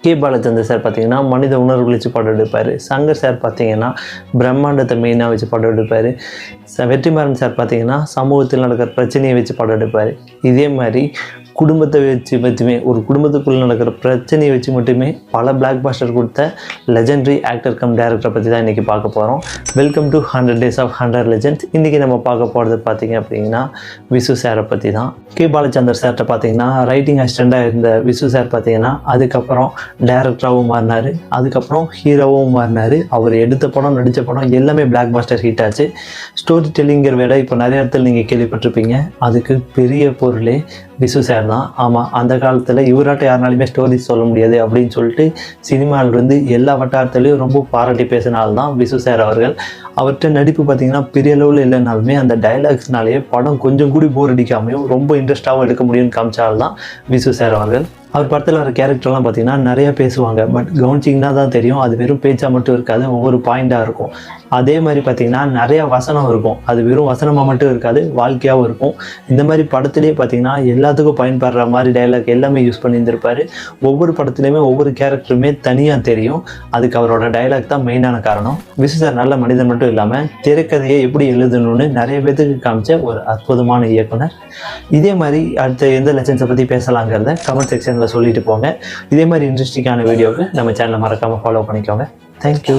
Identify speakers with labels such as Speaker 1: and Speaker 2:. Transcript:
Speaker 1: K Balachander sir பார்த்தீங்கன்னா மனித உணர்வுகள் வச்சு படம் எடுப்பார். சங்கர் சார் பார்த்தீங்கன்னா பிரம்மாண்டத்தை மெயினாக வச்சு படம் எடுப்பார். வெற்றிமாறன் சார் பார்த்தீங்கன்னா சமூகத்தில் நடக்கிற பிரச்சனையை வச்சு படம் எடுப்பார். இதே மாதிரி குடும்பத்தை வச்சு மட்டுமே, ஒரு குடும்பத்துக்குள்ளே நடக்கிற பிரச்சனையை வச்சு மட்டுமே பல பிளாக் பாஸ்டர் கொடுத்த லெஜெண்டரி ஆக்டர் கம் டைரக்டரை பற்றி தான் இன்றைக்கி பார்க்க போகிறோம். Welcome to 100 Days of 100 Legends. இன்றைக்கி நம்ம பார்க்க போகிறது பார்த்திங்க அப்படின்னா விசு சாரை பற்றி தான். கே பாலச்சந்தர் சார்கிட்ட பார்த்தீங்கன்னா ரைட்டிங் அசிஸ்டண்ட்டாக இருந்த விசு சார் பார்த்தீங்கன்னா அதுக்கப்புறம் டைரக்டராகவும் மாறினார், அதுக்கப்புறம் ஹீரோவும் மாறினார். அவர் எடுத்த படம் நடித்த படம் எல்லாமே பிளாக் பாஸ்டர் ஹிட் ஆச்சு. ஸ்டோரி டெல்லிங்கிற விட இப்போ நிறைய இடத்துல நீங்கள் கேள்விப்பட்டிருப்பீங்க, அதுக்கு பெரிய பொருளே விசு சார் தான். ஆமாம், அந்த காலத்தில் இவராட்ட யாருனாலுமே ஸ்டோரி சொல்ல முடியாது அப்படின்னு சொல்லிட்டு சினிமாவிலிருந்து எல்லா வட்டாரத்துலேயும் ரொம்ப பாராட்டி பேசினால்தான் விசு சார் அவர்கள். அவர்கிட்ட நடிப்பு பார்த்திங்கன்னா பெரிய அளவில் இல்லைனாலுமே அந்த டைலாக்ஸ்னாலேயே படம் கொஞ்சம் கூட போர் அடிக்காமையும் ரொம்ப இன்ட்ரெஸ்ட்டாகவும் எடுக்க முடியும்னு காமிச்சால்தான் விசு சார் அவர்கள். அவர் படத்தில் வர கேரக்டர்லாம் பார்த்திங்கன்னா நிறையா பேசுவாங்க, பட் கவனிச்சிங்கன்னா தான் தெரியும் அது வெறும் பேச்சாக மட்டும் இருக்காது, ஒவ்வொரு பாயிண்ட்டாக இருக்கும். அதே மாதிரி பார்த்திங்கன்னா நிறையா வசனம் இருக்கும், அது வெறும் வசனமாக மட்டும் இருக்காது, வாழ்க்கையாகவும் இருக்கும். இந்த மாதிரி படத்துலேயே பார்த்திங்கன்னா எல்லாத்துக்கும் பயன்படுற மாதிரி டைலாக் எல்லாமே யூஸ் பண்ணியிருந்திருப்பார். ஒவ்வொரு படத்துலையுமே ஒவ்வொரு கேரக்டருமே தனியாக தெரியும். அதுக்கு அவரோட டைலாக் தான் மெயினான காரணம். விசு சார் நல்ல மனிதன் மட்டும் இல்லாமல் திரைக்கதையை எப்படி எழுதணும்னு நிறைய பேத்துக்கு காமிச்ச ஒரு அற்புதமான இயக்குனர். இதே மாதிரி அடுத்த எந்த லெசன்ஸை பற்றி பேசலாங்கிறத கமெண்ட் செக்ஷனில் சொல்லிட்டு போங்க. இதே மாதிரி இன்ட்ரெஸ்டிங்கான வீடியோவுக்கு நம்ம சேனலை மறக்காமல் ஃபாலோ பண்ணிக்கோங்க. தேங்க்யூ.